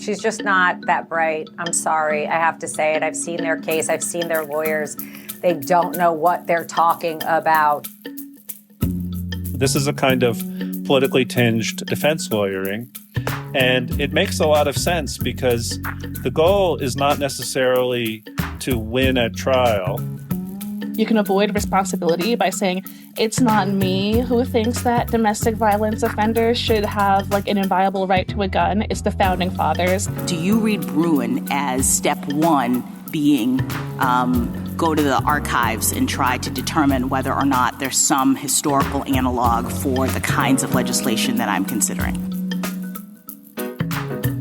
She's just not that bright. I'm sorry. I have to say it. I've seen their case. I've seen their lawyers. They don't know what they're talking about. This is a kind of politically tinged defense lawyering. And it makes a lot of sense because the goal is not necessarily to win at trial. You can avoid responsibility by saying, it's not me who thinks that domestic violence offenders should have an inviolable right to a gun. It's the founding fathers. Do you read Bruin as step one being go to the archives and try to determine whether or not there's some historical analog for the kinds of legislation that I'm considering?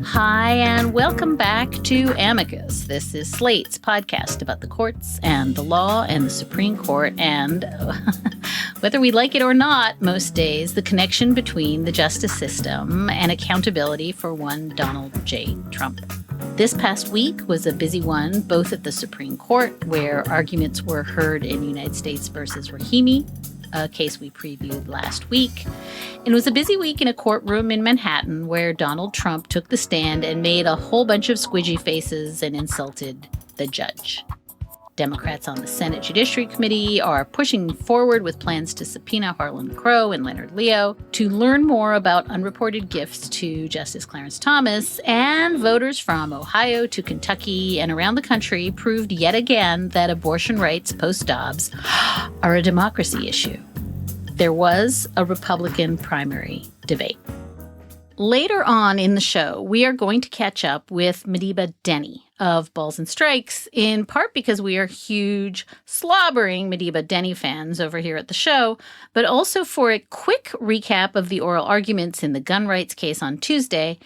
Hi, and welcome back to Amicus. This is Slate's podcast about the courts and the law and the Supreme Court and, whether we like it or not, most days, the connection between the justice system and accountability for one Donald J. Trump. This past week was a busy one, both at the Supreme Court, where arguments were heard in United States versus Rahimi, a case we previewed last week. It was a busy week in a courtroom in Manhattan where Donald Trump took the stand and made a whole bunch of squidgy faces and insulted the judge. Democrats on the Senate Judiciary Committee are pushing forward with plans to subpoena Harlan Crow and Leonard Leo to learn more about unreported gifts to Justice Clarence Thomas, and voters from Ohio to Kentucky and around the country proved yet again that abortion rights post-Dobbs are a democracy issue. There was a Republican primary debate. Later on in the show, we are going to catch up with Mediba Denny of Balls and Strikes, in part because we are huge, slobbering Mediba Denny fans over here at the show, but also for a quick recap of the oral arguments in the gun rights case on Tuesday,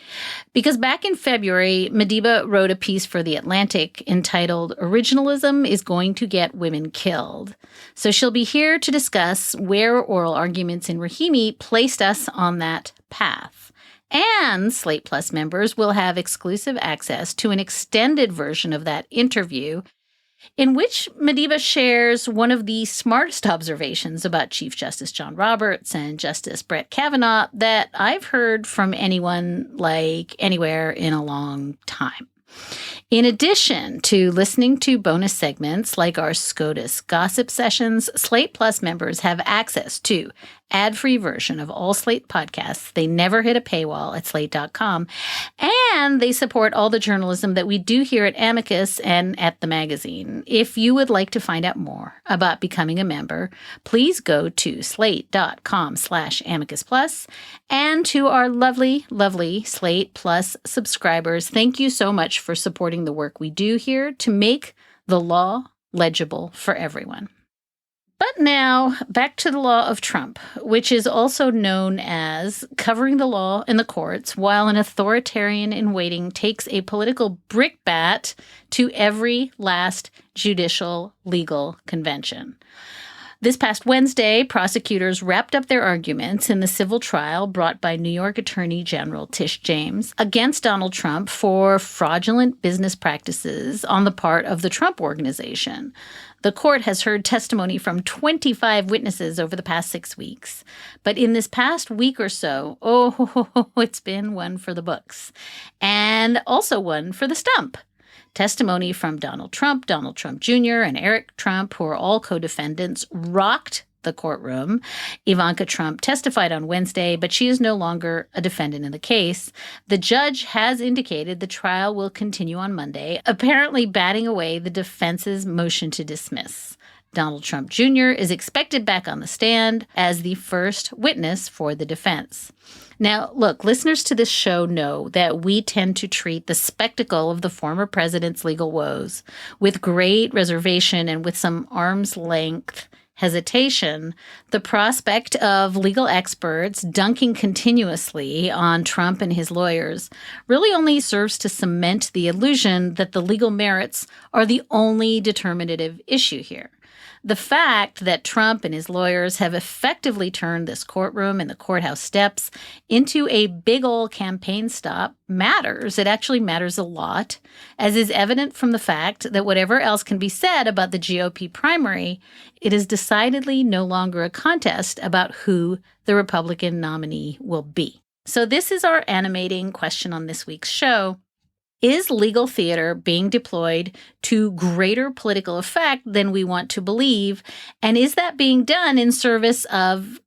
because back in February, Mediba wrote a piece for The Atlantic entitled "Originalism is Going to Get Women Killed." So she'll be here to discuss where oral arguments in Rahimi placed us on that path. And Slate Plus members will have exclusive access to an extended version of that interview in which Mediba shares one of the smartest observations about Chief Justice John Roberts and Justice Brett Kavanaugh that I've heard from anyone anywhere in a long time. In addition to listening to bonus segments like our SCOTUS gossip sessions, Slate Plus members have access to ad-free version of all Slate podcasts. They never hit a paywall at slate.com. And they support all the journalism that we do here at Amicus and at the magazine. If you would like to find out more about becoming a member, please go to slate.com/Amicus Plus. And to our lovely, lovely Slate Plus subscribers, thank you so much for supporting the work we do here to make the law legible for everyone. But now, back to the law of Trump, which is also known as covering the law in the courts while an authoritarian in waiting takes a political brickbat to every last judicial legal convention. This past Wednesday, prosecutors wrapped up their arguments in the civil trial brought by New York Attorney General Tish James against Donald Trump for fraudulent business practices on the part of the Trump Organization. The court has heard testimony from 25 witnesses over the past 6 weeks. But in this past week or so, it's been one for the books. And also one for the stump. Testimony from Donald Trump Jr., and Eric Trump, who are all co-defendants, rocked the courtroom. Ivanka Trump testified on Wednesday, but she is no longer a defendant in the case. The judge has indicated the trial will continue on Monday, apparently batting away the defense's motion to dismiss. Donald Trump Jr. is expected back on the stand as the first witness for the defense. Now, look, listeners to this show know that we tend to treat the spectacle of the former president's legal woes with great reservation and with some arm's length hesitation. The prospect of legal experts dunking continuously on Trump and his lawyers really only serves to cement the illusion that the legal merits are the only determinative issue here. The fact that Trump and his lawyers have effectively turned this courtroom and the courthouse steps into a big old campaign stop matters. It actually matters a lot, as is evident from the fact that whatever else can be said about the GOP primary, it is decidedly no longer a contest about who the Republican nominee will be. So this is our animating question on this week's show. Is legal theater being deployed to greater political effect than we want to believe? And is that being done in service of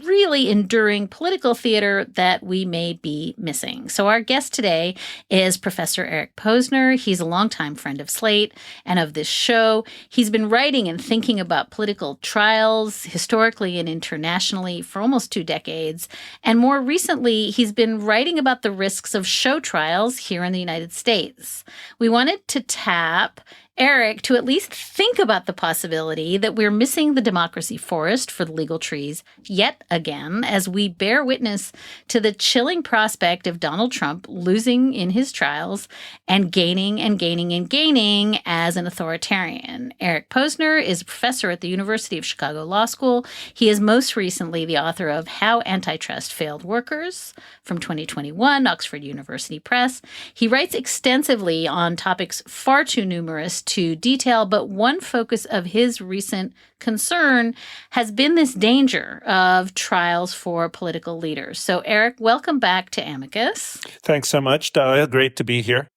really enduring political theater that we may be missing? So our guest today is Professor Eric Posner. He's a longtime friend of Slate and of this show. He's been writing and thinking about political trials historically and internationally for almost 2 decades. And more recently, he's been writing about the risks of show trials here in the United States. We wanted to tap Eric to at least think about the possibility that we're missing the democracy forest for the legal trees yet again as we bear witness to the chilling prospect of Donald Trump losing in his trials and gaining and gaining and gaining as an authoritarian. Eric Posner is a professor at the University of Chicago Law School. He is most recently the author of How Antitrust Failed Workers from 2021, Oxford University Press. He writes extensively on topics far too numerous to detail, but one focus of his recent concern has been this danger of trials for political leaders. So, Eric, welcome back to Amicus. Thanks so much, Dahlia. Great to be here.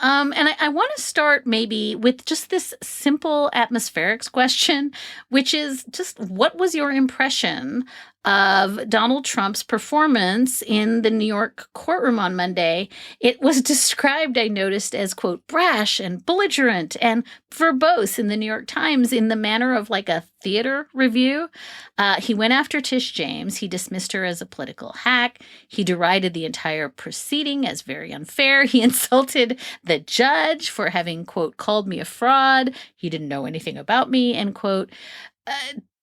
And I want to start maybe with just this simple atmospherics question, which is just what was your impression of Donald Trump's performance in the New York courtroom on Monday? It was described, I noticed, as, quote, brash and belligerent and verbose in the New York Times in the manner of like a theater review. He went after Tish James. He dismissed her as a political hack. He derided the entire proceeding as very unfair. He insulted the judge for having, quote, called me a fraud. He didn't know anything about me, end quote.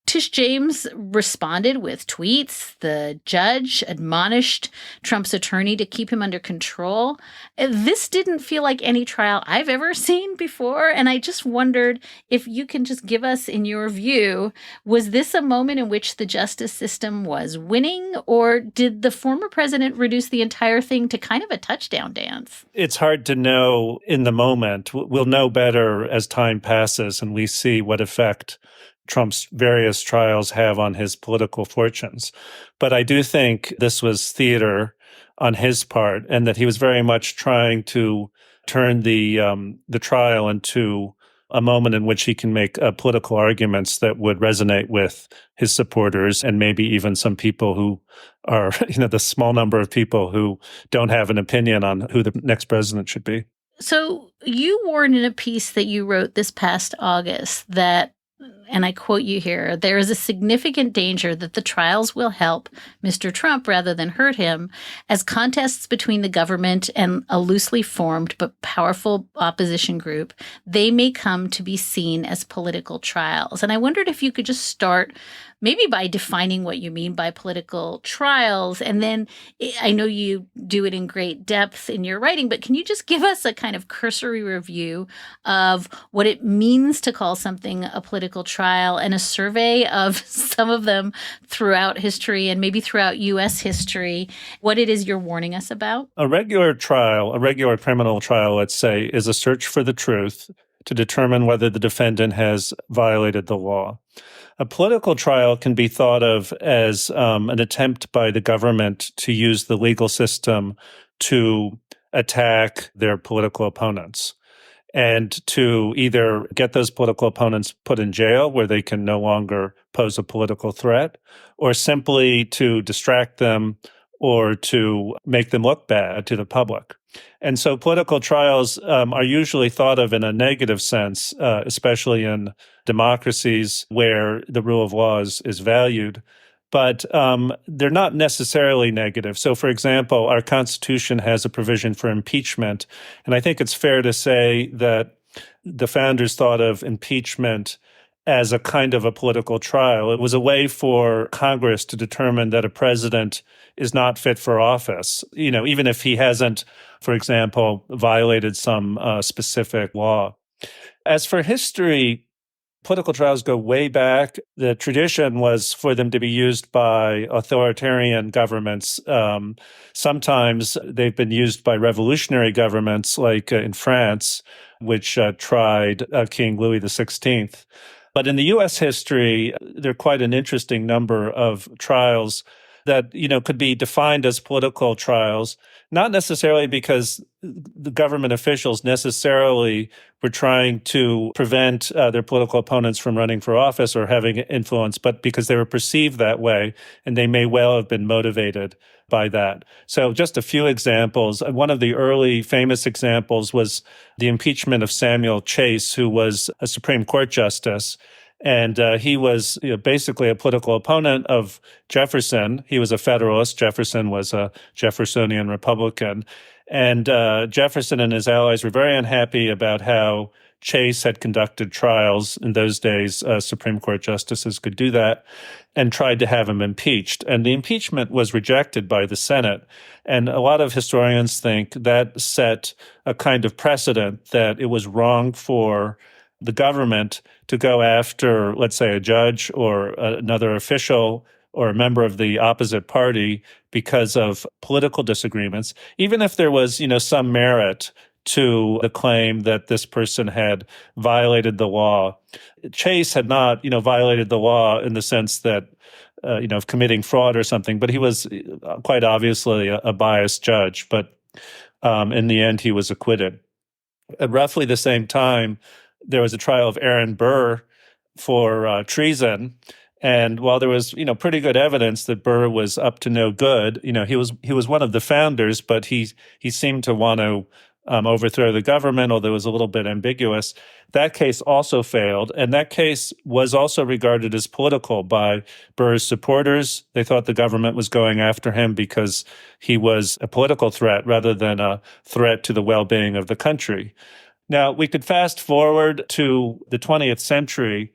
Tish James responded with tweets. The judge admonished Trump's attorney to keep him under control. This didn't feel like any trial I've ever seen before. And I just wondered if you can just give us, in your view, was this a moment in which the justice system was winning, or did the former president reduce the entire thing to kind of a touchdown dance? It's hard to know in the moment. We'll know better as time passes and we see what effect Trump's various trials have on his political fortunes. But I do think this was theater on his part, and that he was very much trying to turn the trial into a moment in which he can make political arguments that would resonate with his supporters and maybe even some people who are, the small number of people who don't have an opinion on who the next president should be. So you warned in a piece that you wrote this past August that, and I quote you here, there is a significant danger that the trials will help Mr. Trump rather than hurt him, as contests between the government and a loosely formed but powerful opposition group, they may come to be seen as political trials. And I wondered if you could just start maybe by defining what you mean by political trials. And then I know you do it in great depth in your writing, but can you just give us a kind of cursory review of what it means to call something a political trial and a survey of some of them throughout history and maybe throughout U.S. history, what it is you're warning us about? A regular trial, a regular criminal trial, let's say, is a search for the truth to determine whether the defendant has violated the law. A political trial can be thought of as an attempt by the government to use the legal system to attack their political opponents and to either get those political opponents put in jail where they can no longer pose a political threat, or simply to distract them or to make them look bad to the public. And so political trials are usually thought of in a negative sense, especially in democracies where the rule of law is valued. But they're not necessarily negative. So, for example, our Constitution has a provision for impeachment. And I think it's fair to say that the founders thought of impeachment as a kind of a political trial. It was a way for Congress to determine that a president is not fit for office, even if he hasn't, for example, violated some specific law. As for history, political trials go way back. The tradition was for them to be used by authoritarian governments. Sometimes they've been used by revolutionary governments, like in France, which tried King Louis XVI. But in the U.S. history, there are quite an interesting number of trials that, could be defined as political trials, not necessarily because the government officials necessarily were trying to prevent their political opponents from running for office or having influence, but because they were perceived that way, and they may well have been motivated by that. So just a few examples. One of the early famous examples was the impeachment of Samuel Chase, who was a Supreme Court justice. And he was basically a political opponent of Jefferson. He was a Federalist. Jefferson was a Jeffersonian Republican. And Jefferson and his allies were very unhappy about how Chase had conducted trials. In those days, Supreme Court justices could do that, and tried to have him impeached. And the impeachment was rejected by the Senate. And a lot of historians think that set a kind of precedent that it was wrong for the government to go after, let's say, a judge or another official or a member of the opposite party because of political disagreements, even if there was, some merit to the claim that this person had violated the law. Chase had not, violated the law in the sense that, of committing fraud or something, but he was quite obviously a biased judge. But in the end, he was acquitted. At roughly the same time, there was a trial of Aaron Burr for treason. And while there was, pretty good evidence that Burr was up to no good, he was one of the founders, but he seemed to want to overthrow the government, although it was a little bit ambiguous. That case also failed, and that case was also regarded as political by Burr's supporters. They thought the government was going after him because he was a political threat rather than a threat to the well-being of the country. Now, we could fast forward to the 20th century.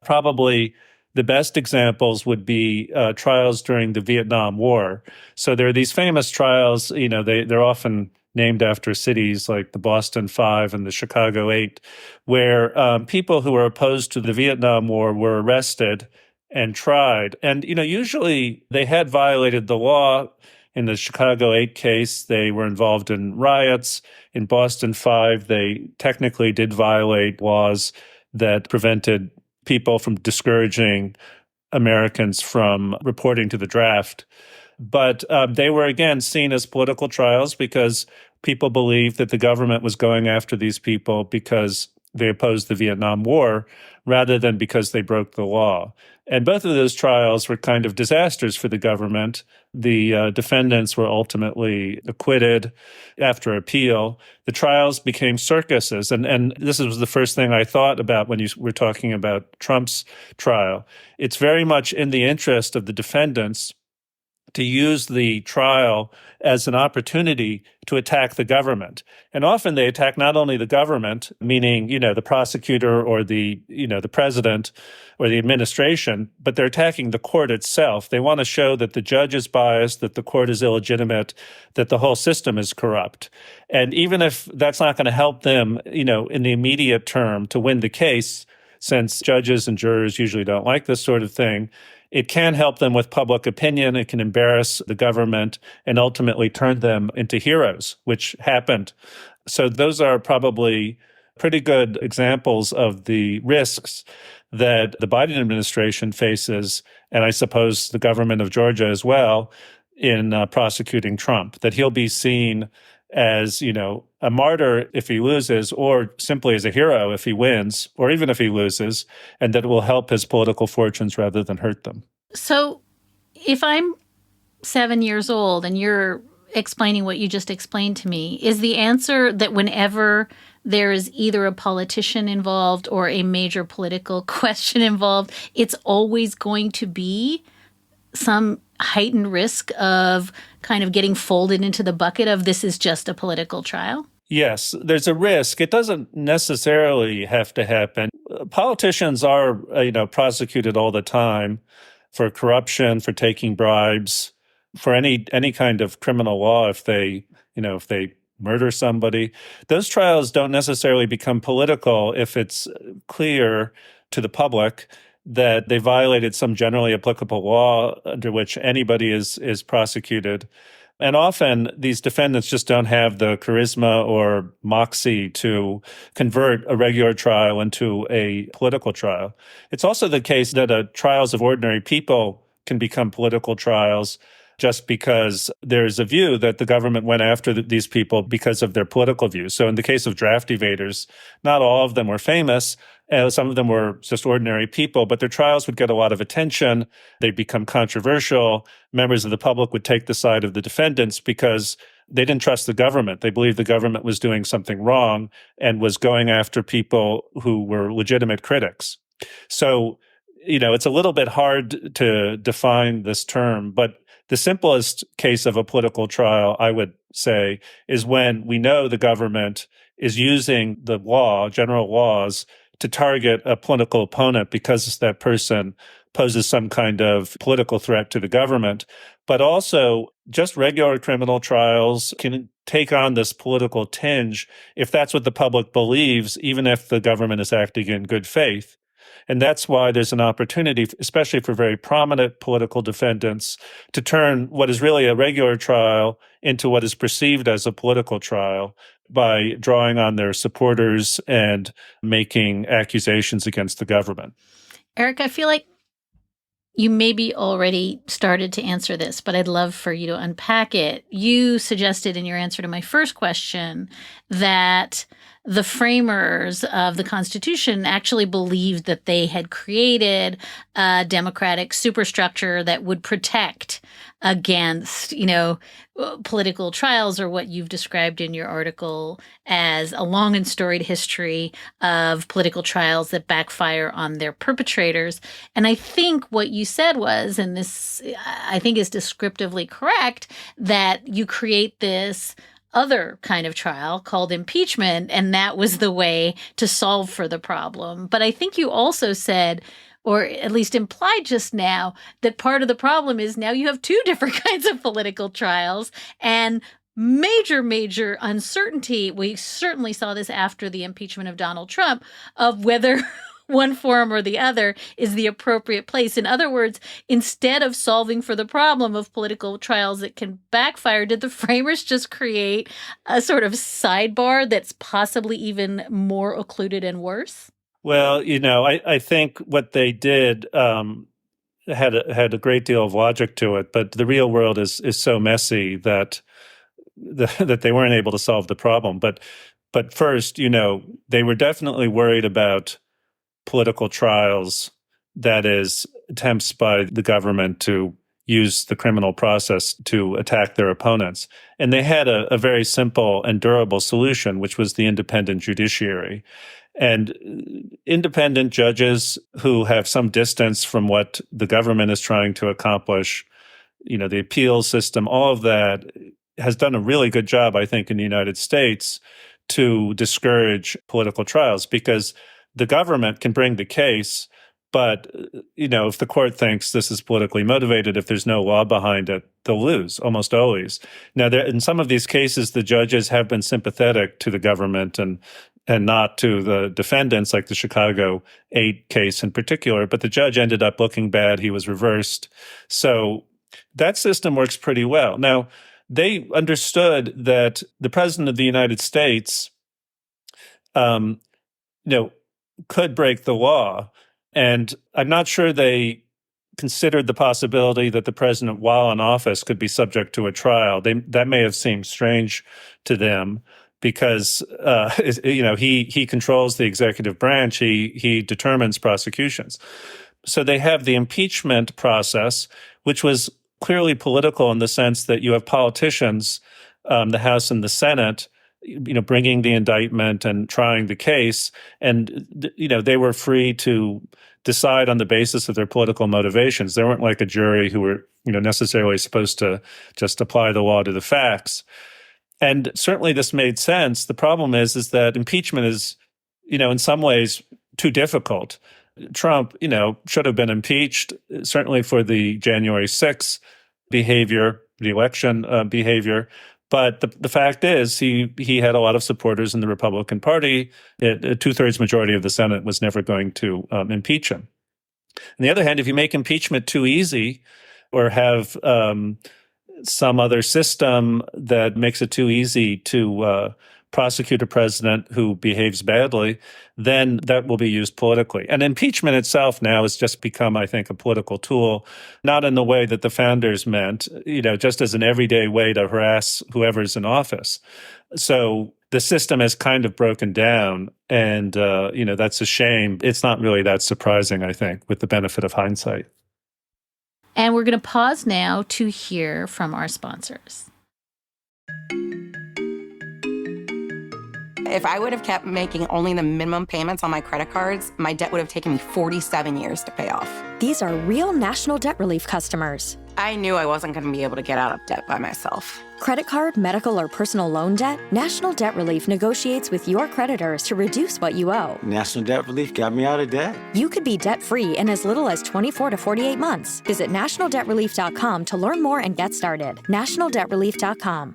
Probably the best examples would be trials during the Vietnam War. So there are these famous trials, they're often named after cities like the Boston Five and the Chicago Eight, where people who were opposed to the Vietnam War were arrested and tried. And, usually they had violated the law. In the Chicago 8 case, they were involved in riots. In Boston 5, they technically did violate laws that prevented people from discouraging Americans from reporting to the draft. But they were, again, seen as political trials because people believed that the government was going after these people because they opposed the Vietnam War rather than because they broke the law. And both of those trials were kind of disasters for the government. The defendants were ultimately acquitted after appeal. The trials became circuses. And this was the first thing I thought about when you were talking about Trump's trial. It's very much in the interest of the defendants to use the trial as an opportunity to attack the government. And often they attack not only the government, meaning, the prosecutor or the president or the administration, but they're attacking the court itself. They want to show that the judge is biased, that the court is illegitimate, that the whole system is corrupt. And even if that's not going to help them, in the immediate term to win the case, since judges and jurors usually don't like this sort of thing, it can help them with public opinion. It can embarrass the government and ultimately turn them into heroes, which happened. So those are probably pretty good examples of the risks that the Biden administration faces, and I suppose the government of Georgia as well, in prosecuting Trump, that he'll be seen as, a martyr if he loses, or simply as a hero if he wins, or even if he loses, and that it will help his political fortunes rather than hurt them. So if I'm 7 years old and you're explaining what you just explained to me, is the answer that whenever there is either a politician involved or a major political question involved, it's always going to be some heightened risk of kind of getting folded into the bucket of this is just a political trial? Yes, there's a risk. It doesn't necessarily have to happen. Politicians are, prosecuted all the time for corruption, for taking bribes, for any kind of criminal law if they murder somebody. Those trials don't necessarily become political if it's clear to the public that they violated some generally applicable law under which anybody is prosecuted. And often these defendants just don't have the charisma or moxie to convert a regular trial into a political trial. It's also the case that trials of ordinary people can become political trials just because there's a view that the government went after these people because of their political views. So in the case of draft evaders, not all of them were famous. Some of them were just ordinary people, but their trials would get a lot of attention. They'd become controversial. Members of the public would take the side of the defendants because they didn't trust the government. They believed the government was doing something wrong and was going after people who were legitimate critics. So, it's a little bit hard to define this term, but the simplest case of a political trial, I would say, is when we know the government is using the law, general laws, to target a political opponent because that person poses some kind of political threat to the government. But also, just regular criminal trials can take on this political tinge if that's what the public believes, even if the government is acting in good faith. And that's why there's an opportunity, especially for very prominent political defendants, to turn what is really a regular trial into what is perceived as a political trial by drawing on their supporters and making accusations against the government. Eric, I feel like you maybe already started to answer this, but I'd love for you to unpack it. You suggested in your answer to my first question that the framers of the Constitution actually believed that they had created a democratic superstructure that would protect against, political trials, or what you've described in your article as a long and storied history of political trials that backfire on their perpetrators. And I think what you said was, and this I think is descriptively correct, that you create this other kind of trial called impeachment, and that was the way to solve for the problem. But I think you also said, or at least implied just now, that part of the problem is now you have two different kinds of political trials and major uncertainty. We certainly saw this after the impeachment of Donald Trump, of whether one forum or the other is the appropriate place. In other words, instead of solving for the problem of political trials that can backfire, did the framers just create a sort of sidebar that's possibly even more occluded and worse? Well, I think what they did had a great deal of logic to it, but the real world is so messy that that they weren't able to solve the problem. But first, they were definitely worried about political trials, that is, attempts by the government to use the criminal process to attack their opponents. And they had a very simple and durable solution, which was the independent judiciary. And independent judges who have some distance from what the government is trying to accomplish, the appeals system, all of that has done a really good job, I think, in the United States to discourage political trials, because the government can bring the case, but, if the court thinks this is politically motivated, if there's no law behind it, they'll lose almost always. Now, in some of these cases, the judges have been sympathetic to the government and not to the defendants, like the Chicago 8 case in particular, but the judge ended up looking bad. He was reversed. So that system works pretty well. Now, they understood that the president of the United States, could break the law. And I'm not sure they considered the possibility that the president, while in office, could be subject to a trial. That may have seemed strange to them because, he controls the executive branch. He determines prosecutions. So they have the impeachment process, which was clearly political in the sense that you have politicians, the House and the Senate, bringing the indictment and trying the case. And, they were free to decide on the basis of their political motivations. They weren't like a jury who were, necessarily supposed to just apply the law to the facts. And certainly this made sense. The problem is that impeachment is, in some ways too difficult. Trump, should have been impeached, certainly for the January 6th behavior, the election behavior. But the fact is, he had a lot of supporters in the Republican Party. A two-thirds majority of the Senate was never going to impeach him. On the other hand, if you make impeachment too easy or have some other system that makes it too easy to prosecute a president who behaves badly, then that will be used politically. And impeachment itself now has just become, I think, a political tool, not in the way that the founders meant, just as an everyday way to harass whoever's in office. So the system has kind of broken down, and, that's a shame. It's not really that surprising, I think, with the benefit of hindsight. And we're going to pause now to hear from our sponsors. If I would have kept making only the minimum payments on my credit cards, my debt would have taken me 47 years to pay off. These are real National Debt Relief customers. I knew I wasn't going to be able to get out of debt by myself. Credit card, medical, or personal loan debt? National Debt Relief negotiates with your creditors to reduce what you owe. National Debt Relief got me out of debt. You could be debt-free in as little as 24 to 48 months. Visit nationaldebtrelief.com to learn more and get started. nationaldebtrelief.com.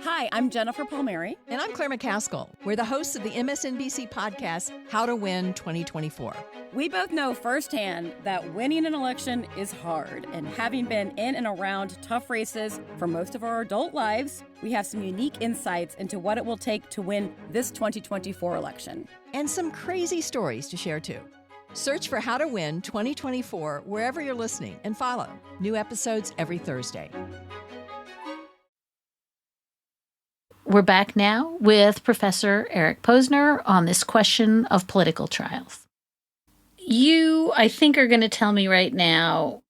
Hi, I'm Jennifer Palmieri. And I'm Claire McCaskill. We're the hosts of the MSNBC podcast, How to Win 2024. We both know firsthand that winning an election is hard. And having been in and around tough races for most of our adult lives, we have some unique insights into what it will take to win this 2024 election. And some crazy stories to share too. Search for How to Win 2024 wherever you're listening and follow. New episodes every Thursday. We're back now with Professor Eric Posner on this question of political trials. You, I think, are going to tell me right now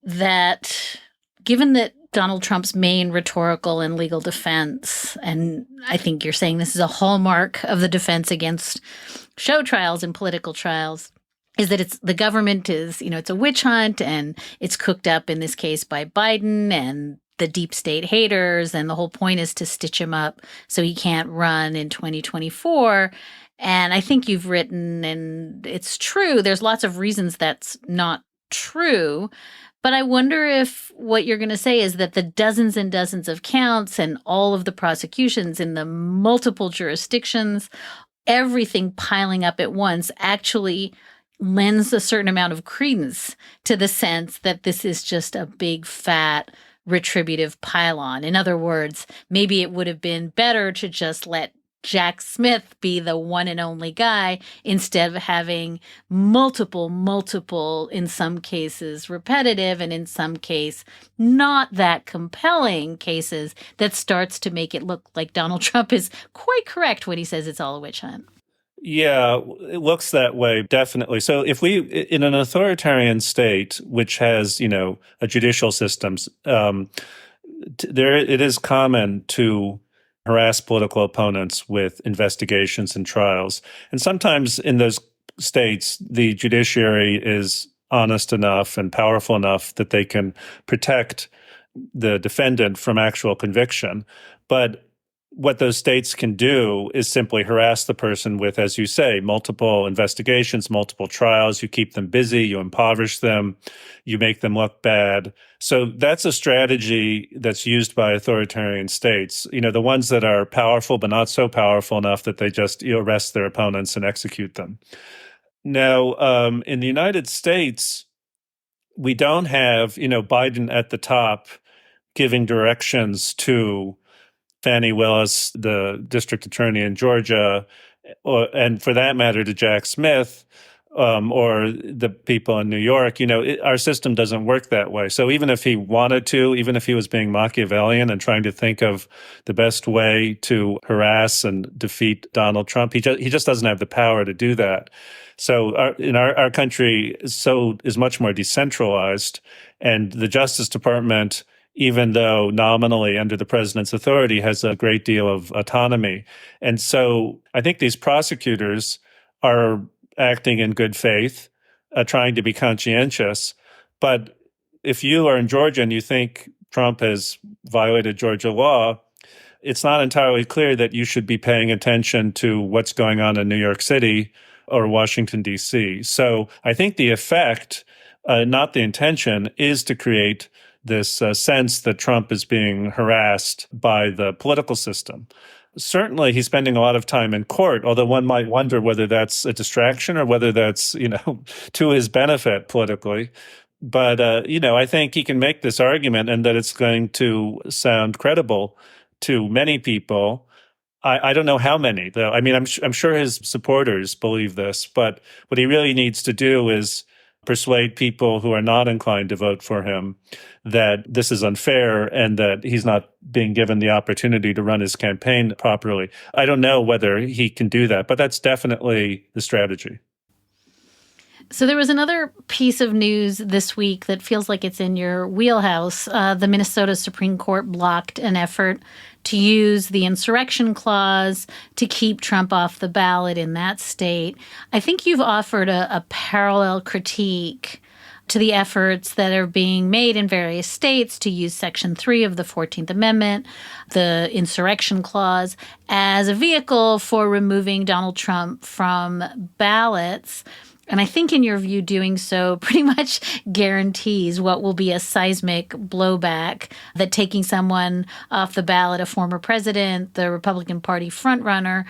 that given that Donald Trump's main rhetorical and legal defense, and I think you're saying this is a hallmark of the defense against show trials and political trials, is that the government is, it's a witch hunt and it's cooked up in this case by Biden and the deep state haters, and the whole point is to stitch him up so he can't run in 2024. And I think you've written, and it's true, there's lots of reasons that's not true. But I wonder if what you're going to say is that the dozens and dozens of counts and all of the prosecutions in the multiple jurisdictions, everything piling up at once actually lends a certain amount of credence to the sense that this is just a big, fat, retributive pylon. In other words, maybe it would have been better to just let Jack Smith be the one and only guy instead of having multiple, in some cases repetitive and in some case not that compelling cases that starts to make it look like Donald Trump is quite correct when he says it's all a witch hunt. Yeah, it looks that way, definitely. So if in an authoritarian state, which has, a judicial system, it is common to harass political opponents with investigations and trials. And sometimes in those states, the judiciary is honest enough and powerful enough that they can protect the defendant from actual conviction. But what those states can do is simply harass the person with, as you say, multiple investigations, multiple trials. You keep them busy, you impoverish them, you make them look bad. So that's a strategy that's used by authoritarian states, the ones that are powerful but not so powerful enough that they just arrest their opponents and execute them. Now, in the United States, we don't have, Biden at the top giving directions to Fani Willis, the district attorney in Georgia, and for that matter, to Jack Smith, or the people in New York. Our system doesn't work that way. So even if he wanted to, even if he was being Machiavellian and trying to think of the best way to harass and defeat Donald Trump, he just doesn't have the power to do that. So our country is much more decentralized, and the Justice Department, even though nominally under the president's authority, has a great deal of autonomy. And so I think these prosecutors are acting in good faith, trying to be conscientious. But if you are in Georgia and you think Trump has violated Georgia law, it's not entirely clear that you should be paying attention to what's going on in New York City or Washington, D.C. So I think the effect, not the intention, is to create this sense that Trump is being harassed by the political system. Certainly, he's spending a lot of time in court, although one might wonder whether that's a distraction or whether that's, to his benefit politically. But, I think he can make this argument and that it's going to sound credible to many people. I don't know how many, though. I mean, I'm sure his supporters believe this, but what he really needs to do is persuade people who are not inclined to vote for him that this is unfair and that he's not being given the opportunity to run his campaign properly. I don't know whether he can do that, but that's definitely the strategy. So there was another piece of news this week that feels like it's in your wheelhouse. The Minnesota Supreme Court blocked an effort to use the insurrection clause to keep Trump off the ballot in that state. I think you've offered a parallel critique to the efforts that are being made in various states to use Section 3 of the 14th Amendment, the insurrection clause, as a vehicle for removing Donald Trump from ballots. And I think in your view, doing so pretty much guarantees what will be a seismic blowback, that taking someone off the ballot, a former president, the Republican Party frontrunner,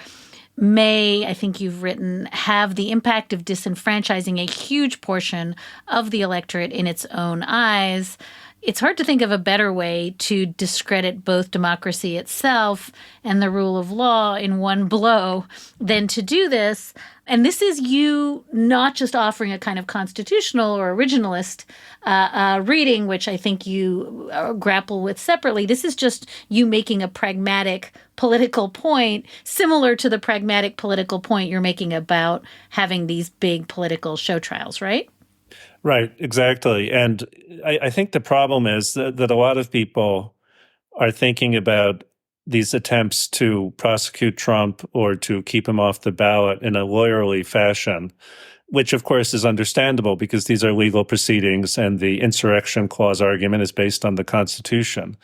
may, I think you've written, have the impact of disenfranchising a huge portion of the electorate in its own eyes. It's hard to think of a better way to discredit both democracy itself and the rule of law in one blow than to do this. And this is you not just offering a kind of constitutional or originalist reading, which I think you grapple with separately. This is just you making a pragmatic political point, similar to the pragmatic political point you're making about having these big political show trials, right? Right, exactly. And I think the problem is that a lot of people are thinking about these attempts to prosecute Trump or to keep him off the ballot in a lawyerly fashion, which of course is understandable because these are legal proceedings and the insurrection clause argument is based on the Constitution.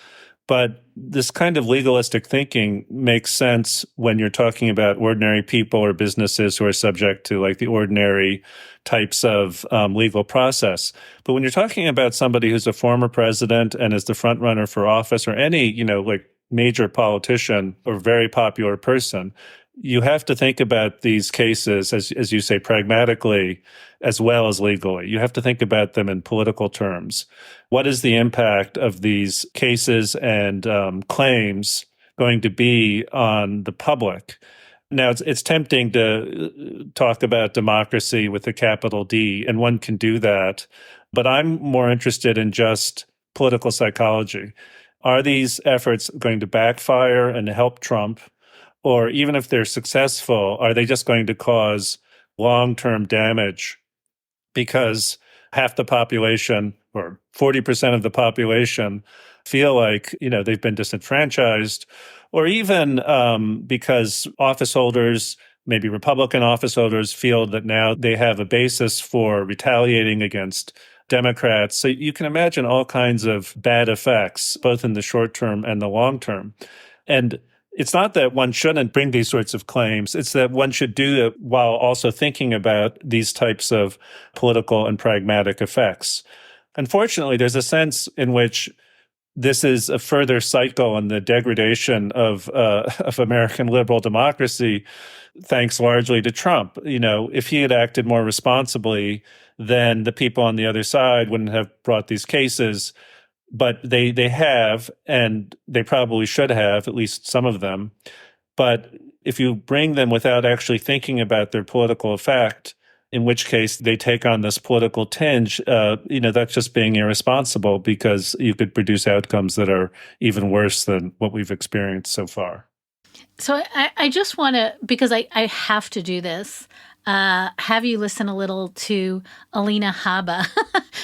But this kind of legalistic thinking makes sense when you're talking about ordinary people or businesses who are subject to like the ordinary types of legal process. But when you're talking about somebody who's a former president and is the front runner for office, or any, like major politician or very popular person, you have to think about these cases, as you say, pragmatically as well as legally. You have to think about them in political terms. What is the impact of these cases and claims going to be on the public? Now, it's tempting to talk about democracy with a capital D, and one can do that. But I'm more interested in just political psychology. Are these efforts going to backfire and help Trump? Or even if they're successful, are they just going to cause long-term damage because half the population or 40% of the population feel like, they've been disenfranchised, or even because office holders, maybe Republican office holders, feel that now they have a basis for retaliating against Democrats. So you can imagine all kinds of bad effects, both in the short term and the long term. And it's not that one shouldn't bring these sorts of claims. It's that one should do it while also thinking about these types of political and pragmatic effects. Unfortunately, there's a sense in which this is a further cycle in the degradation of American liberal democracy, thanks largely to Trump. If he had acted more responsibly, then the people on the other side wouldn't have brought these cases. But they have, and they probably should have, at least some of them. But if you bring them without actually thinking about their political effect, in which case they take on this political tinge, that's just being irresponsible, because you could produce outcomes that are even worse than what we've experienced so far. So I just want to, because I have to do this, have you listen a little to Alina Habba,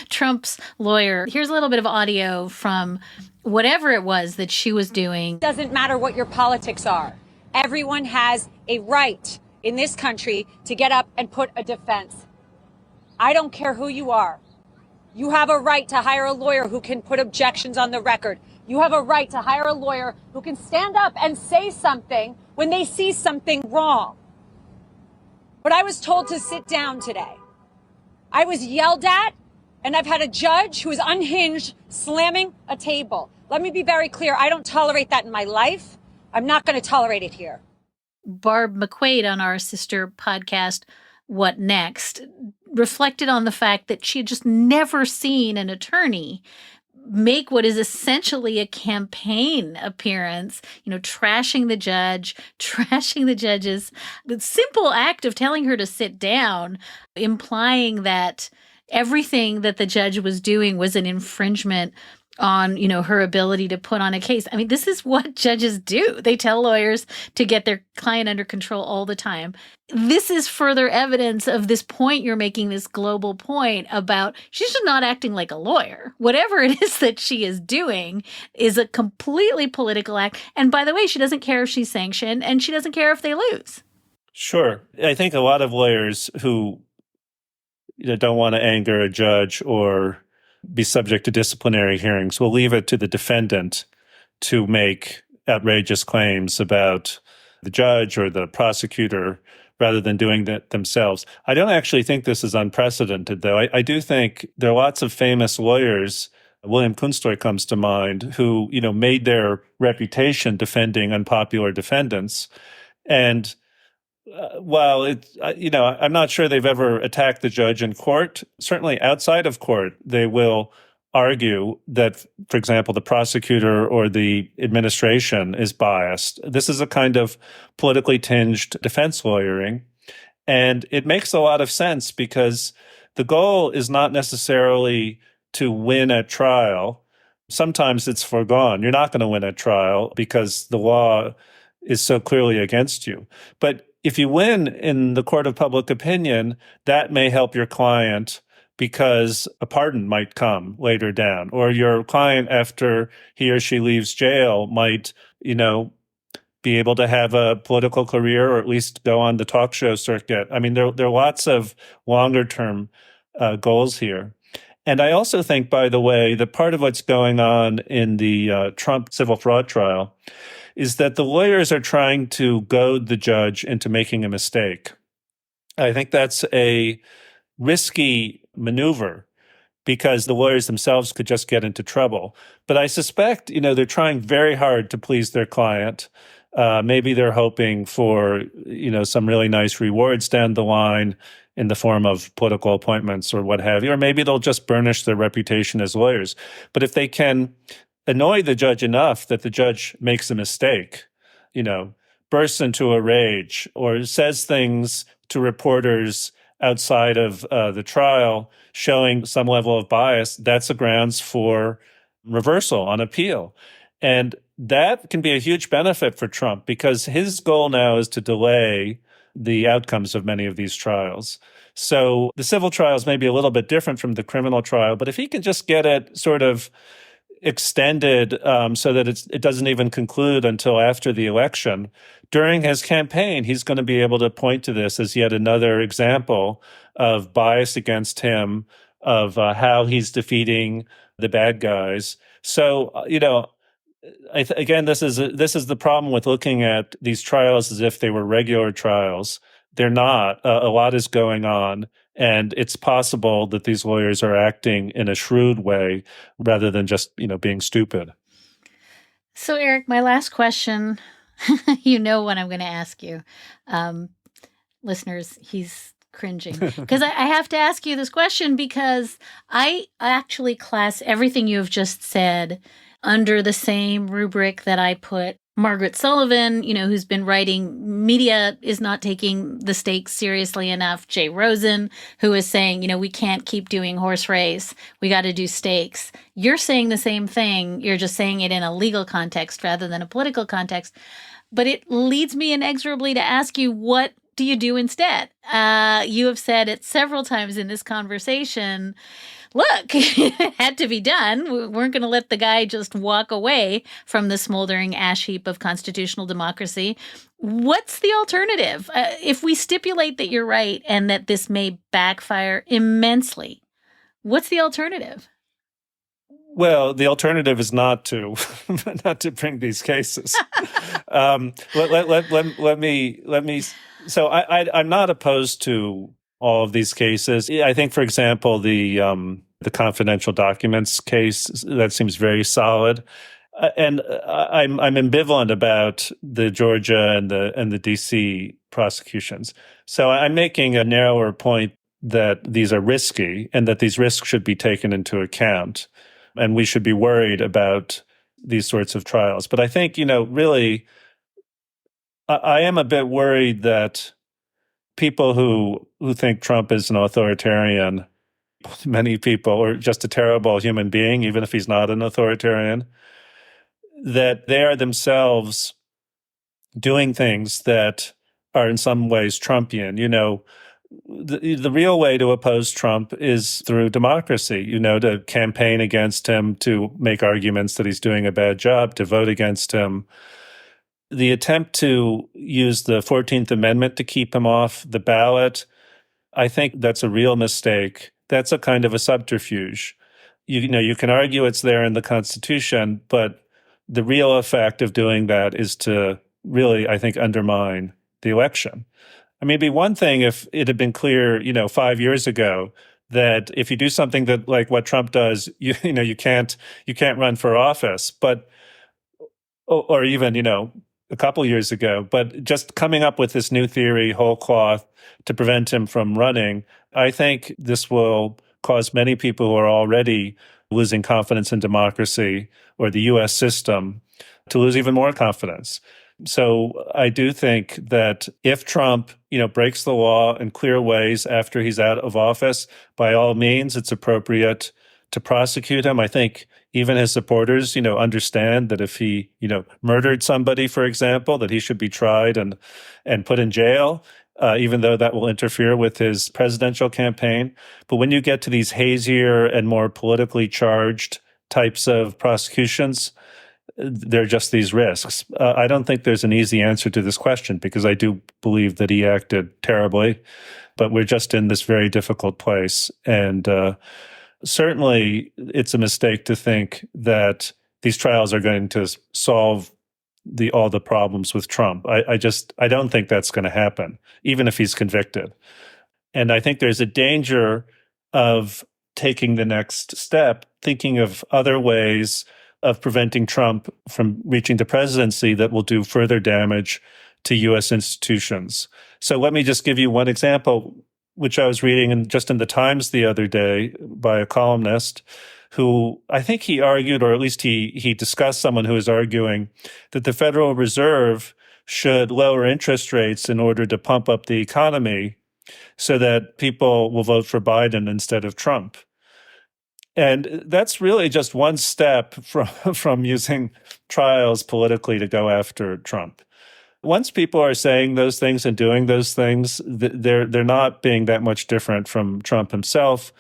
Trump's lawyer. Here's a little bit of audio from whatever it was that she was doing. Doesn't matter what your politics are. Everyone has a right in this country to get up and put a defense. I don't care who you are. You have a right to hire a lawyer who can put objections on the record. You have a right to hire a lawyer who can stand up and say something when they see something wrong. But I was told to sit down today. I was yelled at, and I've had a judge who is unhinged slamming a table. Let me be very clear. I don't tolerate that in my life. I'm not going to tolerate it here. Barb McQuaid on our sister podcast, What Next, reflected on the fact that she had just never seen an attorney make what is essentially a campaign appearance, trashing the judge, trashing the judges. The simple act of telling her to sit down, implying that everything that the judge was doing was an infringement on, her ability to put on a case. I mean, this is what judges do. They tell lawyers to get their client under control all the time. This is further evidence of this point you're making, this global point about she's just not acting like a lawyer. Whatever it is that she is doing is a completely political act. And by the way, she doesn't care if she's sanctioned, and she doesn't care if they lose. Sure. I think a lot of lawyers who don't want to anger a judge or be subject to disciplinary hearings will leave it to the defendant to make outrageous claims about the judge or the prosecutor rather than doing that themselves. I don't actually think this is unprecedented, though. I do think there are lots of famous lawyers, William Kunstler comes to mind, who, made their reputation defending unpopular defendants. And while I'm not sure they've ever attacked the judge in court, certainly outside of court, they will argue that, for example, the prosecutor or the administration is biased. This is a kind of politically tinged defense lawyering. And it makes a lot of sense because the goal is not necessarily to win at trial. Sometimes it's foregone. You're not going to win at trial because the law is so clearly against you. But if you win in the court of public opinion, that may help your client because a pardon might come later down, or your client, after he or she leaves jail, might, be able to have a political career or at least go on the talk show circuit. I mean, there are lots of longer term goals here. And I also think, by the way, that part of what's going on in the Trump civil fraud trial is that the lawyers are trying to goad the judge into making a mistake. I think that's a risky maneuver because the lawyers themselves could just get into trouble. But I suspect, they're trying very hard to please their client. Maybe they're hoping for, some really nice rewards down the line in the form of political appointments or what have you, or maybe they'll just burnish their reputation as lawyers. But if they can annoy the judge enough that the judge makes a mistake, bursts into a rage or says things to reporters outside of the trial showing some level of bias, that's a grounds for reversal on appeal. And that can be a huge benefit for Trump because his goal now is to delay the outcomes of many of these trials. So the civil trials may be a little bit different from the criminal trial, but if he can just get it sort of extended so that it doesn't even conclude until after the election, during his campaign, he's going to be able to point to this as yet another example of bias against him, of how he's defeating the bad guys. So, again, this is the problem with looking at these trials as if they were regular trials. They're not. A lot is going on. And it's possible that these lawyers are acting in a shrewd way rather than just, being stupid. So, Eric, my last question, you know what I'm going to ask you. Listeners, he's cringing because I have to ask you this question because I actually class everything you have just said under the same rubric that I put Margaret Sullivan, who's been writing, media is not taking the stakes seriously enough. Jay Rosen, who is saying, we can't keep doing horse race. We got to do stakes. You're saying the same thing. You're just saying it in a legal context rather than a political context. But it leads me inexorably to ask you, what do you do instead? You have said it several times in this conversation. Look, it had to be done. We weren't going to let the guy just walk away from the smoldering ash heap of constitutional democracy. What's the alternative? If we stipulate that you're right and that this may backfire immensely, what's the alternative? Well, the alternative is not to bring these cases. Let me. So I'm not opposed to all of these cases. I think, for example, the confidential documents case, that seems very solid. And I'm ambivalent about the Georgia and the DC prosecutions. So I'm making a narrower point that these are risky and that these risks should be taken into account. And we should be worried about these sorts of trials. But I think, really, I am a bit worried that people who think Trump is an authoritarian, many people, or just a terrible human being, even if he's not an authoritarian, that they are themselves doing things that are in some ways Trumpian. The real way to oppose Trump is through democracy, to campaign against him, to make arguments that he's doing a bad job, to vote against him. The attempt to use the 14th Amendment to keep him off the ballot, I think that's a real mistake. That's a kind of a subterfuge. You can argue it's there in the Constitution, but the real effect of doing that is to really, I think, undermine the election. I mean, it'd be one thing if it had been clear, 5 years ago that if you do something that like what Trump does, you can't run for office, but or even, a couple years ago, but just coming up with this new theory, whole cloth, to prevent him from running, I think this will cause many people who are already losing confidence in democracy or the U.S. system to lose even more confidence. So I do think that if Trump, breaks the law in clear ways after he's out of office, by all means, it's appropriate to prosecute him. I think even his supporters, understand that if he, murdered somebody, for example, that he should be tried and put in jail, even though that will interfere with his presidential campaign. But when you get to these hazier and more politically charged types of prosecutions, there are just these risks. I don't think there's an easy answer to this question because I do believe that he acted terribly, but we're just in this very difficult place. And certainly it's a mistake to think that these trials are going to solve all the problems with Trump. I don't think that's going to happen, even if he's convicted. And I think there's a danger of taking the next step, thinking of other ways of preventing Trump from reaching the presidency that will do further damage to U.S. institutions. So let me just give you one example, which I was reading in the Times the other day by a columnist who I think he argued, or at least he discussed someone who was arguing that the Federal Reserve should lower interest rates in order to pump up the economy so that people will vote for Biden instead of Trump. And that's really just one step from using trials politically to go after Trump. Once people are saying those things and doing those things, they're not being that much different from Trump himself.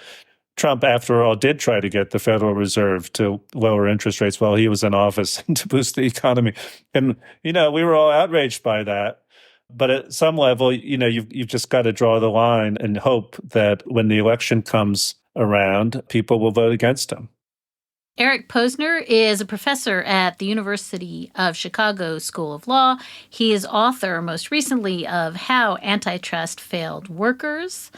Trump, after all, did try to get the Federal Reserve to lower interest rates while he was in office and to boost the economy. And, we were all outraged by that. But at some level, you've just got to draw the line and hope that when the election comes around, people will vote against him. Eric Posner is a professor at the University of Chicago School of Law. He is author, most recently, of How Antitrust Failed Workers.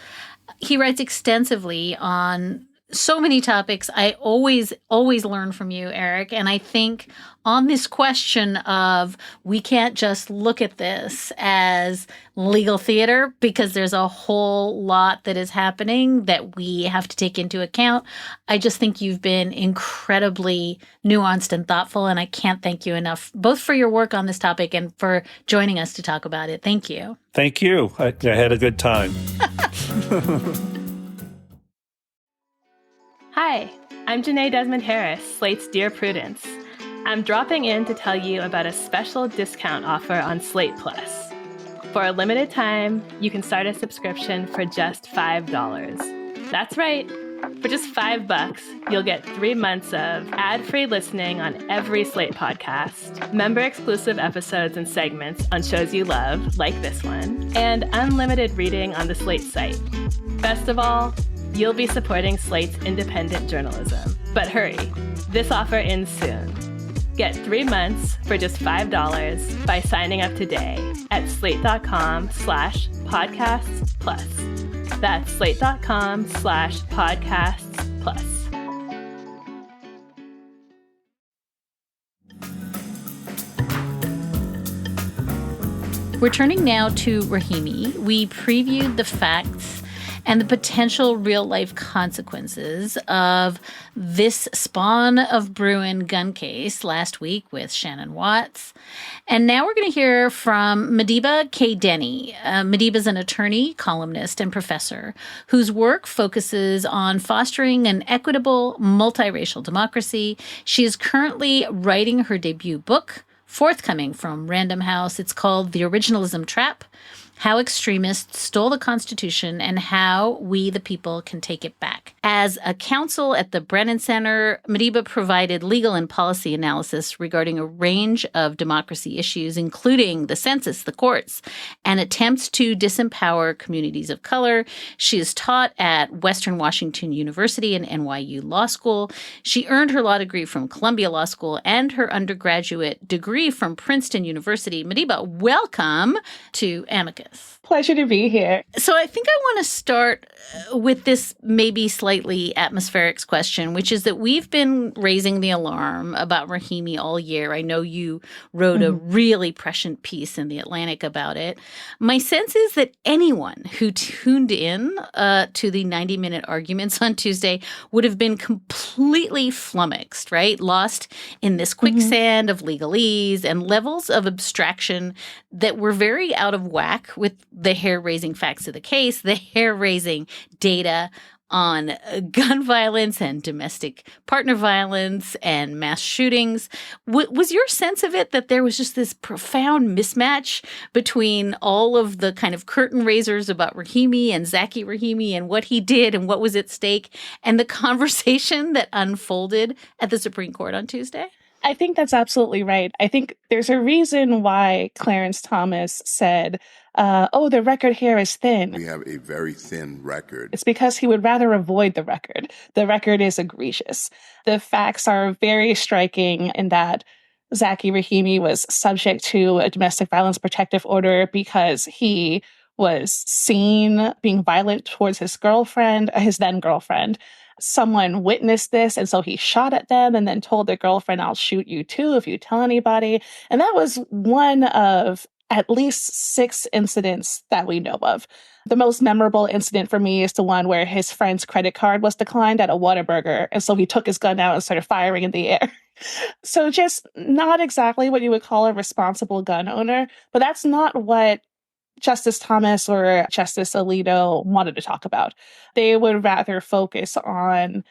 He writes extensively on so many topics. I always learn from you, Eric. And I think on this question of we can't just look at this as legal theater because there's a whole lot that is happening that we have to take into account. I just think you've been incredibly nuanced and thoughtful, and I can't thank you enough, both for your work on this topic and for joining us to talk about it. Thank you. Thank you. I had a good time. Hi, I'm Janae Desmond-Harris, Slate's Dear Prudence. I'm dropping in to tell you about a special discount offer on Slate Plus. For a limited time, you can start a subscription for just $5. That's right. For just $5, you'll get 3 months of ad-free listening on every Slate podcast, member-exclusive episodes and segments on shows you love, like this one, and unlimited reading on the Slate site. Best of all, you'll be supporting Slate's independent journalism. But hurry, this offer ends soon. Get 3 months for just $5 by signing up today at slate.com/podcasts plus. That's slate.com/podcasts plus. We're turning now to Rahimi. We previewed the facts and the potential real-life consequences of this spawn of Bruin gun case last week with Shannon Watts. And now we're going to hear from Madiba K. Denny. Madiba's an attorney, columnist, and professor whose work focuses on fostering an equitable, multiracial democracy. She is currently writing her debut book, forthcoming from Random House. It's called The Originalism Trap: How Extremists Stole the Constitution and How We the People Can Take It Back. As a counsel at the Brennan Center, Madiba provided legal and policy analysis regarding a range of democracy issues, including the census, the courts, and attempts to disempower communities of color. She is taught at Western Washington University and NYU Law School. She earned her law degree from Columbia Law School and her undergraduate degree from Princeton University. Madiba, welcome to Amicus. Pleasure to be here. So I think I want to start with this maybe slightly atmospheric question, which is that we've been raising the alarm about Rahimi all year. I know you wrote a really prescient piece in The Atlantic about it. My sense is that anyone who tuned in to the 90-minute arguments on Tuesday would have been completely flummoxed, right? Lost in this quicksand of legalese and levels of abstraction that were very out of whack with the hair-raising facts of the case, the hair-raising data on gun violence and domestic partner violence and mass shootings. Was your sense of it that there was just this profound mismatch between all of the kind of curtain raisers about Rahimi and Zaki Rahimi and what he did and what was at stake and the conversation that unfolded at the Supreme Court on Tuesday? I think that's absolutely right. I think there's a reason why Clarence Thomas said, the record here is thin. We have a very thin record. It's because he would rather avoid the record. The record is egregious. The facts are very striking in that Zaki Rahimi was subject to a domestic violence protective order because he was seen being violent towards his girlfriend, his then girlfriend. Someone witnessed this, and so he shot at them and then told their girlfriend, I'll shoot you too if you tell anybody. And that was one of at least 6 incidents that we know of. The most memorable incident for me is the one where his friend's credit card was declined at a Whataburger, and so he took his gun out and started firing in the air. So just not exactly what you would call a responsible gun owner, but that's not what Justice Thomas or Justice Alito wanted to talk about. They would rather focus on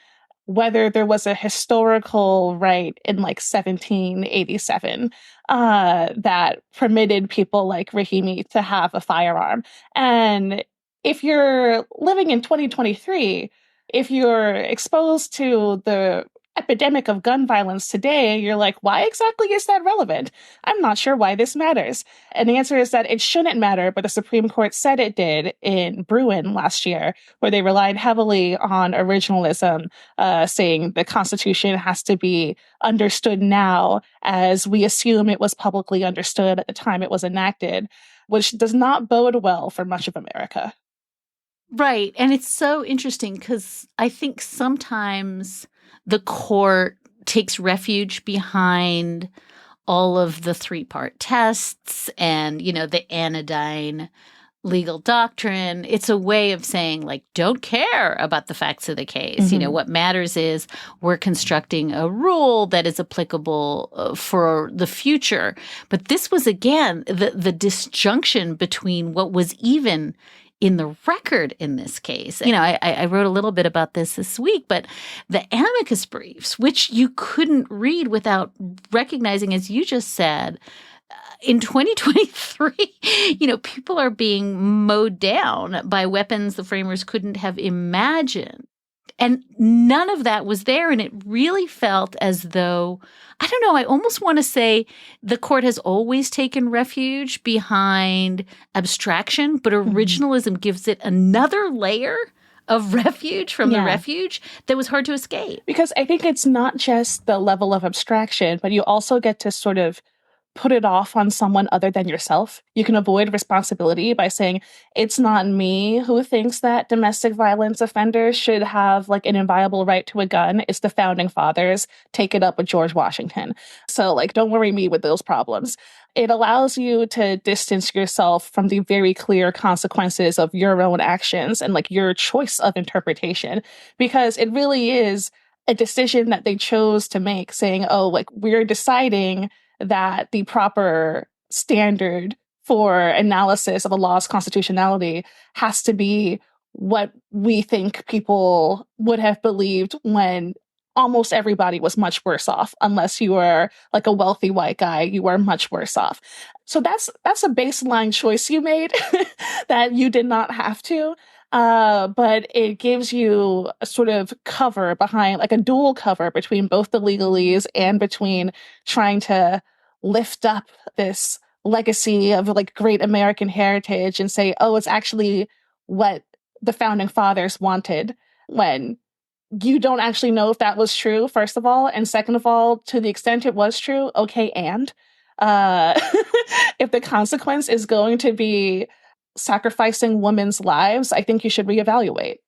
whether there was a historical right in 1787 that permitted people like Rahimi to have a firearm. And if you're living in 2023, if you're exposed to the epidemic of gun violence today, you're like, why exactly is that relevant? I'm not sure why this matters. And the answer is that it shouldn't matter, but the Supreme Court said it did in Bruin last year, where they relied heavily on originalism, saying the Constitution has to be understood now as we assume it was publicly understood at the time it was enacted, which does not bode well for much of America. Right. And it's so interesting because I think sometimes the court takes refuge behind all of the 3-part tests and, the anodyne legal doctrine. It's a way of saying, don't care about the facts of the case. What matters is we're constructing a rule that is applicable for the future. But this was, again, the disjunction between what was even in the record in this case. I wrote a little bit about this week, but the amicus briefs, which you couldn't read without recognizing, as you just said, in 2023, people are being mowed down by weapons the framers couldn't have imagined. And none of that was there. And it really felt as though, I don't know, I almost want to say the court has always taken refuge behind abstraction, but originalism gives it another layer of refuge from the refuge that was hard to escape. Because I think it's not just the level of abstraction, but you also get to sort of put it off on someone other than yourself. You can avoid responsibility by saying, it's not me who thinks that domestic violence offenders should have like an inviolable right to a gun. It's the founding fathers. Take it up with George Washington. So like, don't worry me with those problems. It allows you to distance yourself from the very clear consequences of your own actions and like your choice of interpretation, because it really is a decision that they chose to make, saying, oh, like we're deciding that the proper standard for analysis of a law's constitutionality has to be what we think people would have believed when almost everybody was much worse off. Unless you were like a wealthy white guy, you were much worse off. So that's a baseline choice you made that you did not have to. But it gives you a sort of cover behind, like a dual cover between both the legalese and between trying to lift up this legacy of like great American heritage and say, oh, it's actually what the founding fathers wanted, when you don't actually know if that was true, first of all. And second of all, to the extent it was true, okay, and if the consequence is going to be sacrificing women's lives, I think you should reevaluate.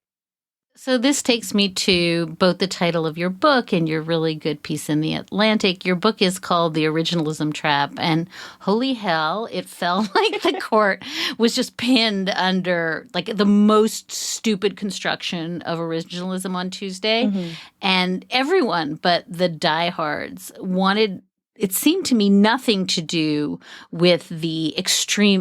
So this takes me to both the title of your book and your really good piece in The Atlantic. Your book is called The Originalism Trap, and holy hell, it felt like the court was just pinned under like the most stupid construction of originalism on Tuesday. Mm-hmm. And everyone but the diehards wanted, it seemed to me, nothing to do with the extreme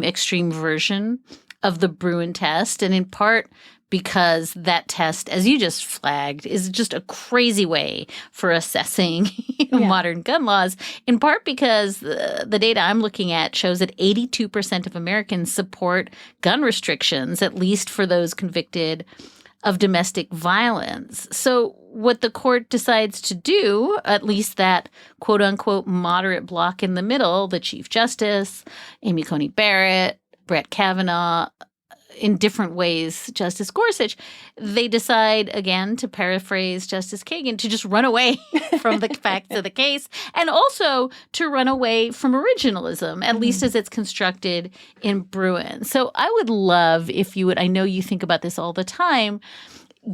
version of the Bruin test, and in part because that test, as you just flagged, is just a crazy way for assessing modern gun laws, in part because the data I'm looking at shows that 82% of Americans support gun restrictions, at least for those convicted of domestic violence. So what the court decides to do, at least that quote-unquote moderate block in the middle, the Chief Justice, Amy Coney Barrett, Brett Kavanaugh, in different ways, Justice Gorsuch, they decide, again, to paraphrase Justice Kagan, to just run away from the facts of the case, and also to run away from originalism, at least as it's constructed in Bruin. So I would love if you would, I know you think about this all the time,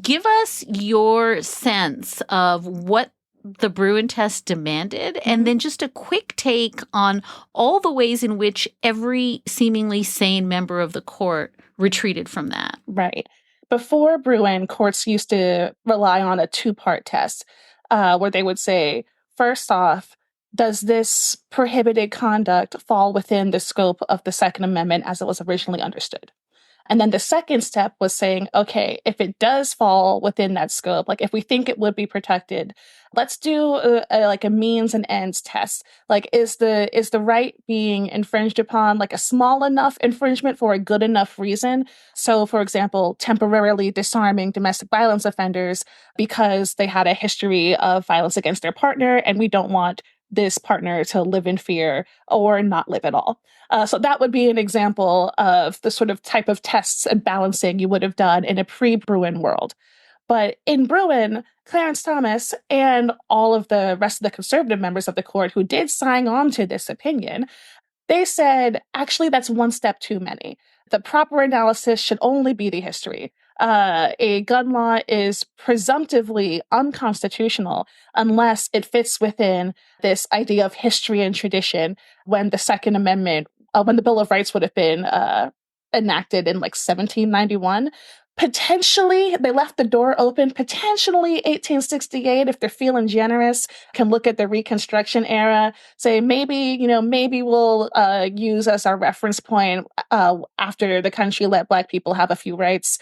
give us your sense of what the Bruin test demanded, and then just a quick take on all the ways in which every seemingly sane member of the court retreated from that. Right. Before Bruin, courts used to rely on a two-part test where they would say, first off, does this prohibited conduct fall within the scope of the Second Amendment as it was originally understood? And then the second step was saying, okay, if it does fall within that scope, like if we think it would be protected, let's do a means and ends test. Like, is the right being infringed upon like a small enough infringement for a good enough reason? So, for example, temporarily disarming domestic violence offenders because they had a history of violence against their partner, and we don't want this partner to live in fear or not live at all. So that would be an example of the sort of type of tests and balancing you would have done in a pre-Bruin world. But in Bruin, Clarence Thomas and all of the rest of the conservative members of the court who did sign on to this opinion, they said, actually, that's one step too many. The proper analysis should only be the history. A gun law is presumptively unconstitutional unless it fits within this idea of history and tradition, when the Second Amendment, when the Bill of Rights would have been enacted in like 1791. Potentially, they left the door open, potentially 1868, if they're feeling generous, can look at the Reconstruction era, say maybe we'll use as our reference point after the country let Black people have a few rights,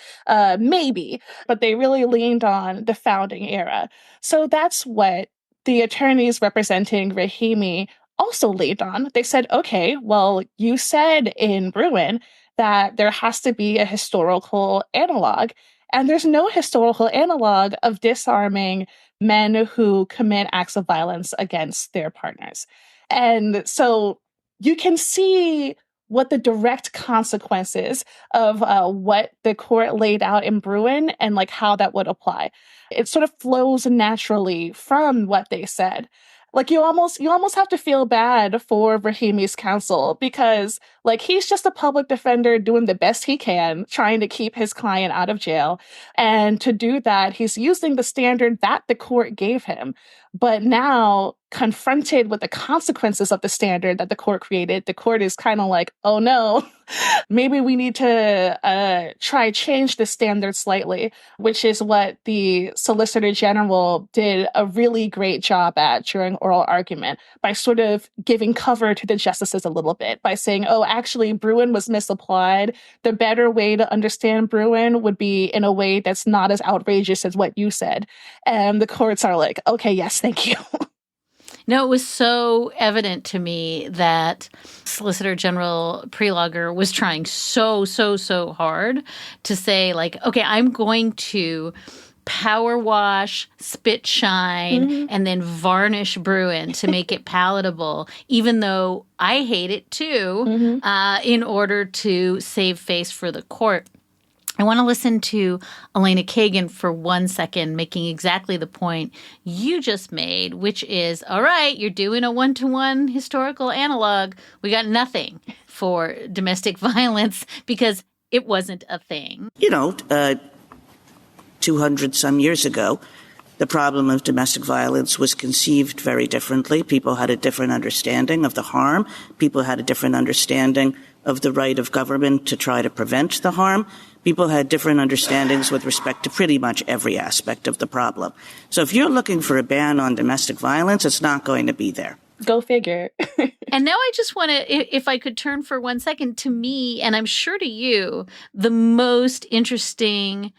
maybe, but they really leaned on the founding era. So that's what the attorneys representing Rahimi also leaned on. They said, okay, well, you said in Bruin that there has to be a historical analog. And there's no historical analog of disarming men who commit acts of violence against their partners. And so you can see what the direct consequences of what the court laid out in Bruin and like how that would apply. It sort of flows naturally from what they said. Like you almost have to feel bad for Rahimi's counsel because like he's just a public defender doing the best he can, trying to keep his client out of jail. And to do that, he's using the standard that the court gave him. But now, confronted with the consequences of the standard that the court created, the court is kind of like, oh no, maybe we need to try change the standard slightly, which is what the Solicitor General did a really great job at during oral argument by sort of giving cover to the justices a little bit by saying, oh, actually, Bruin was misapplied. The better way to understand Bruin would be in a way that's not as outrageous as what you said. And the courts are like, okay, yes, thank you. No, it was so evident to me that Solicitor General Prelogar was trying so hard to say, like, okay, I'm going to power wash, spit shine, and then varnish Bruin to make it palatable, even though I hate it too, in order to save face for the court. I want to listen to Elena Kagan for 1 second, making exactly the point you just made, which is, all right, you're doing a one-to-one historical analog. We got nothing for domestic violence because it wasn't a thing. 200 some years ago, the problem of domestic violence was conceived very differently. People had a different understanding of the harm. People had a different understanding of the right of government to try to prevent the harm. People had different understandings with respect to pretty much every aspect of the problem. So if you're looking for a ban on domestic violence, it's not going to be there. Go figure. And now I just want to, if I could turn for 1 second to me, and I'm sure to you, the most interesting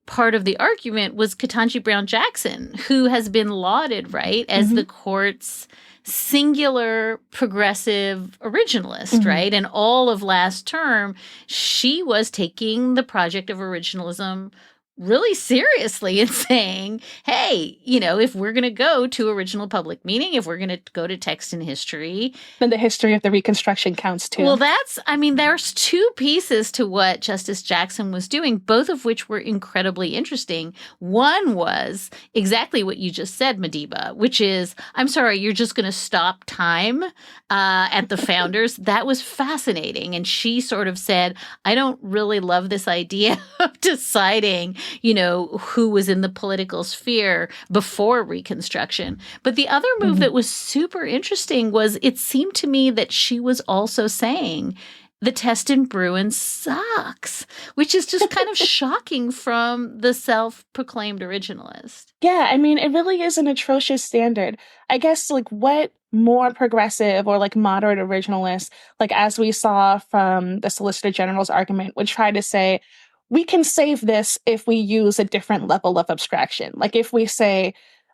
part of the argument was Ketanji Brown Jackson, who has been lauded, right, as the court's singular progressive originalist, right? And all of last term, she was taking the project of originalism really seriously and saying, hey, if we're going to go to original public meaning, if we're going to go to text and history. Then the history of the Reconstruction counts too. Well, there's two pieces to what Justice Jackson was doing, both of which were incredibly interesting. One was exactly what you just said, Madiba, which is, I'm sorry, you're just going to stop time at the founders. That was fascinating. And she sort of said, I don't really love this idea of deciding who was in the political sphere before Reconstruction. But the other move that was super interesting was it seemed to me that she was also saying the test in Bruin sucks, which is just kind of shocking from the self-proclaimed originalist. Yeah, I mean, it really is an atrocious standard. I guess, what more progressive or, moderate originalists, as we saw from the Solicitor General's argument, would try to say, we can save this if we use a different level of abstraction. If we say,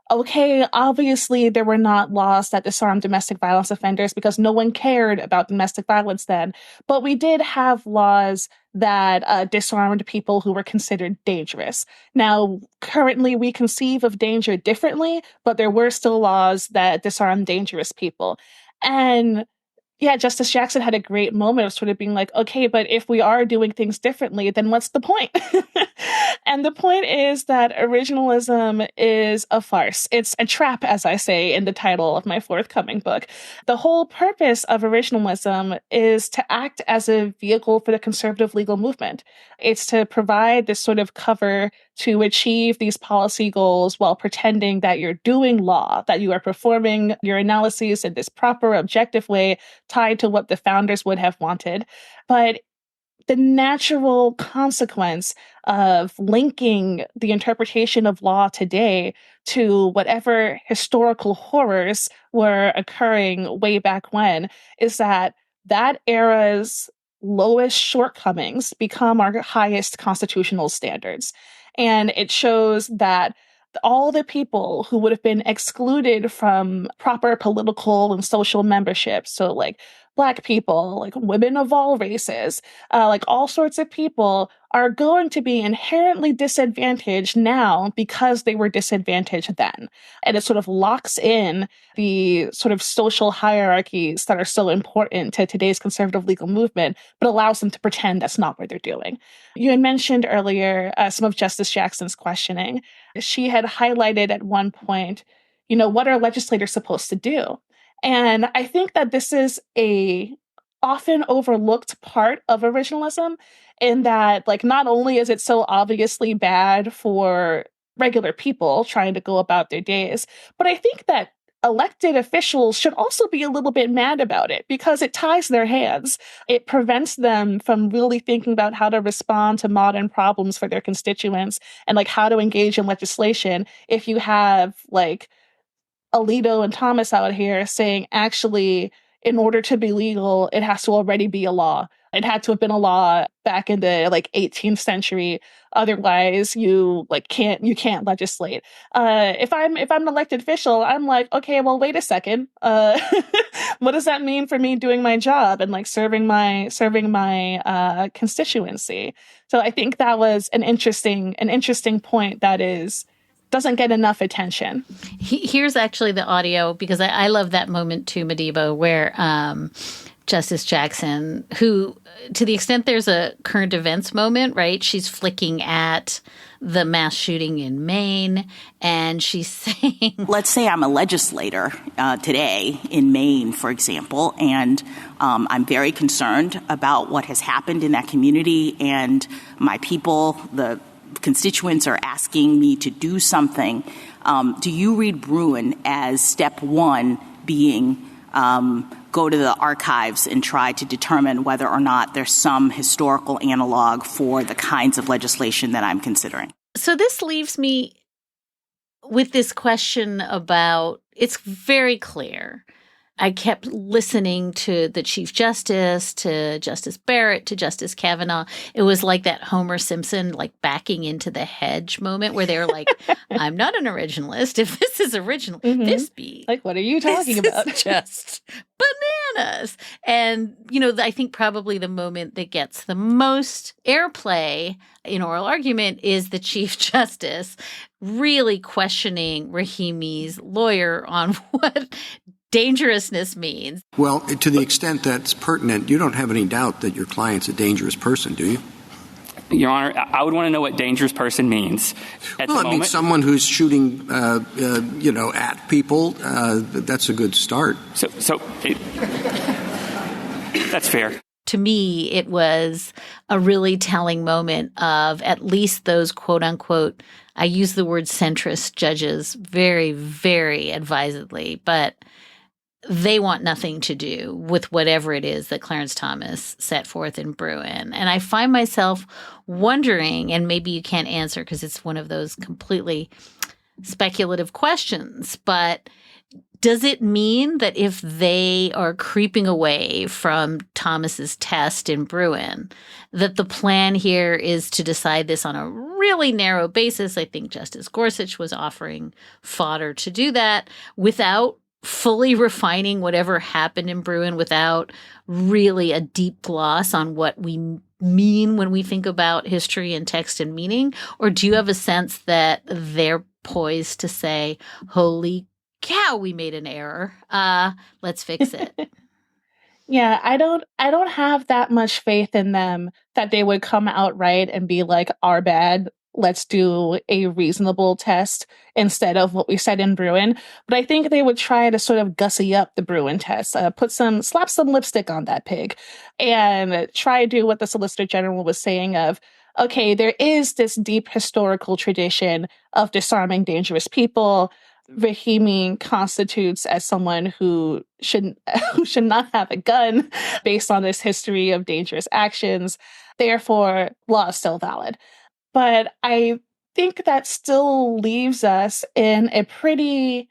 okay, obviously there were not laws that disarmed domestic violence offenders because no one cared about domestic violence then, but we did have laws that disarmed people who were considered dangerous. Now, currently we conceive of danger differently, but there were still laws that disarmed dangerous people. And yeah, Justice Jackson had a great moment of sort of being like, okay, but if we are doing things differently, then what's the point? And the point is that originalism is a farce. It's a trap, as I say in the title of my forthcoming book. The whole purpose of originalism is to act as a vehicle for the conservative legal movement. It's to provide this sort of cover to achieve these policy goals while pretending that you're doing law, that you are performing your analyses in this proper, objective way tied to what the founders would have wanted. But the natural consequence of linking the interpretation of law today to whatever historical horrors were occurring way back when is that era's lowest shortcomings become our highest constitutional standards. And it shows that all the people who would have been excluded from proper political and social membership, so Black people, women of all races, all sorts of people are going to be inherently disadvantaged now because they were disadvantaged then. And it sort of locks in the sort of social hierarchies that are so important to today's conservative legal movement, but allows them to pretend that's not what they're doing. You had mentioned earlier some of Justice Jackson's questioning. She had highlighted at one point, what are legislators supposed to do? And I think that this is a often overlooked part of originalism, in that, like, not only is it so obviously bad for regular people trying to go about their days, but I think that elected officials should also be a little bit mad about it, because it ties their hands. It prevents them from really thinking about how to respond to modern problems for their constituents, and like how to engage in legislation if you have like Alito and Thomas out here saying, actually, in order to be legal, it has to already be a law. It had to have been a law back in the 18th century. Otherwise, you can't legislate. If I'm an elected official, I'm like, okay, well, wait a second. What does that mean for me doing my job and like serving my constituency? So I think that was an interesting point that doesn't get enough attention. Here's actually the audio, because I love that moment too, Madiba, where Justice Jackson, who, to the extent there's a current events moment, right? She's flicking at the mass shooting in Maine, and she's saying, let's say I'm a legislator today in Maine, for example, and I'm very concerned about what has happened in that community, and my people, the constituents, are asking me to do something. Do you read Bruin as step one being go to the archives and try to determine whether or not there's some historical analog for the kinds of legislation that I'm considering? So this leaves me with this question about, it's very clear. I kept listening to the Chief Justice, to Justice Barrett, to Justice Kavanaugh. It was like that Homer Simpson, like backing into the hedge moment where they were like, I'm not an originalist. If this is original, this be. Like, what are you talking about? Is just bananas. And, I think probably the moment that gets the most airplay in oral argument is the Chief Justice really questioning Rahimi's lawyer on what dangerousness means. Well, to the extent that's pertinent, you don't have any doubt that your client's a dangerous person, do you? Your Honor, I would want to know what dangerous person means. At the moment, someone who's shooting, at people. That's a good start. That's fair. To me, it was a really telling moment of at least those quote unquote, I use the word centrist judges very, very advisedly, but they want nothing to do with whatever it is that Clarence Thomas set forth in Bruin. And I find myself wondering, and maybe you can't answer because it's one of those completely speculative questions, but does it mean that if they are creeping away from Thomas's test in Bruin, that the plan here is to decide this on a really narrow basis? I think Justice Gorsuch was offering fodder to do that without fully refining whatever happened in Bruin, without really a deep gloss on what we mean when we think about history and text and meaning? Or do you have a sense that they're poised to say, holy cow, we made an error. Let's fix it. Yeah, I don't have that much faith in them that they would come outright and be like, our bad. Let's do a reasonable test instead of what we said in Bruin. But I think they would try to sort of gussy up the Bruin test, slap some lipstick on that pig, and try to do what the Solicitor General was saying of, okay, there is this deep historical tradition of disarming dangerous people. Rahimi constitutes as someone who should not have a gun based on this history of dangerous actions. Therefore, law is still valid. But I think that still leaves us in a pretty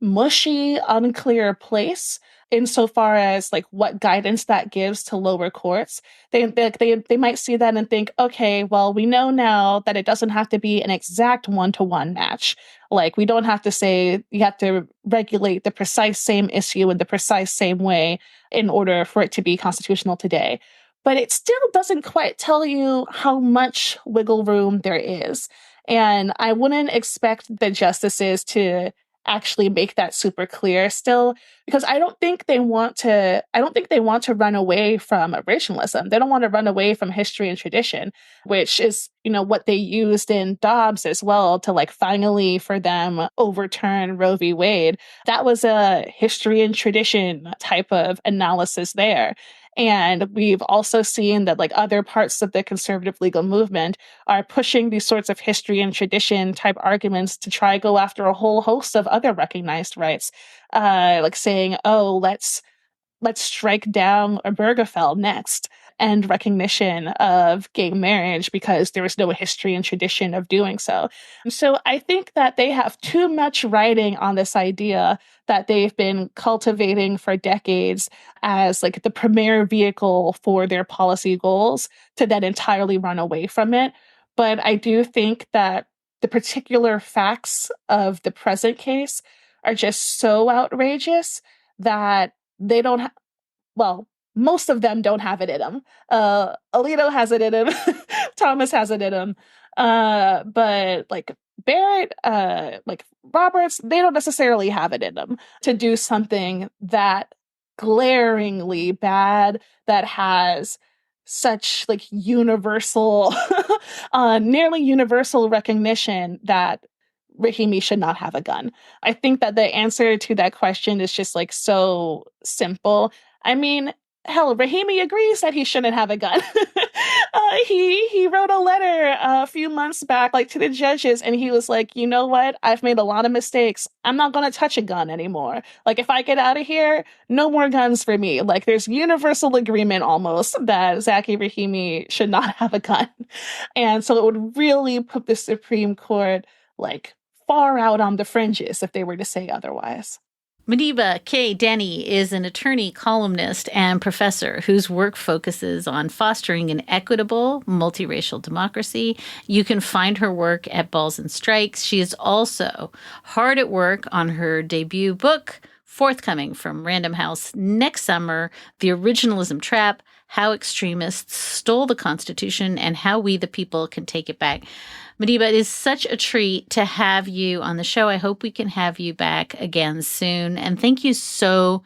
mushy, unclear place insofar as like what guidance that gives to lower courts. They might see that and think, okay, well, we know now that it doesn't have to be an exact one-to-one match. Like, we don't have to say you have to regulate the precise same issue in the precise same way in order for it to be constitutional today. But it still doesn't quite tell you how much wiggle room there is. And I wouldn't expect the justices to actually make that super clear still, because I don't think they want to run away from originalism. They don't want to run away from history and tradition, which is, what they used in Dobbs as well to finally for them overturn Roe v. Wade. That was a history and tradition type of analysis there. And we've also seen that other parts of the conservative legal movement are pushing these sorts of history and tradition type arguments to try go after a whole host of other recognized rights, saying, oh, let's strike down Obergefell next, and recognition of gay marriage because there was no history and tradition of doing so. So I think that they have too much writing on this idea that they've been cultivating for decades as the premier vehicle for their policy goals to then entirely run away from it. But I do think that the particular facts of the present case are just so outrageous that they don't most of them don't have it in them. Alito has it in him. Thomas has it in him. But Barrett, Roberts, they don't necessarily have it in them to do something that glaringly bad, that has such universal, nearly universal recognition that Rahimi should not have a gun. I think that the answer to that question is just so simple. I mean, hell, Rahimi agrees that he shouldn't have a gun. He wrote a letter a few months back, to the judges, and he was like, you know what? I've made a lot of mistakes. I'm not going to touch a gun anymore. If I get out of here, no more guns for me. There's universal agreement almost that Zaki Rahimi should not have a gun. And so it would really put the Supreme Court, far out on the fringes if they were to say otherwise. Madiba K. Denny is an attorney, columnist, and professor whose work focuses on fostering an equitable, multiracial democracy. You can find her work at Balls and Strikes. She is also hard at work on her debut book, forthcoming from Random House next summer, The Originalism Trap: How Extremists Stole the Constitution and How We the People Can Take It Back. Madiba, it is such a treat to have you on the show. I hope we can have you back again soon. And thank you so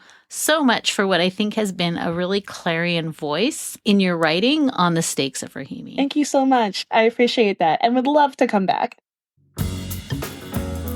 much for what I think has been a really clarion voice in your writing on the stakes of Rahimi. Thank you so much. I appreciate that and would love to come back.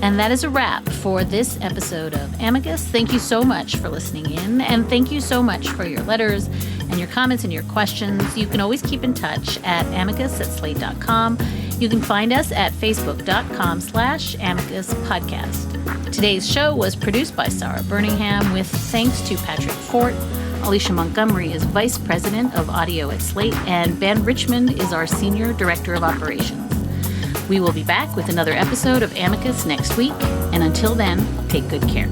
And that is a wrap for this episode of Amicus. Thank you so much for listening in, and thank you so much for your letters and your comments and your questions. You can always keep in touch at amicus@slate.com. You can find us at facebook.com/Amicus Podcast. Today's show was produced by Sarah Birmingham with thanks to Patrick Fort. Alicia Montgomery is Vice President of Audio at Slate, and Ben Richmond is our Senior Director of Operations. We will be back with another episode of Amicus next week, and until then, take good care.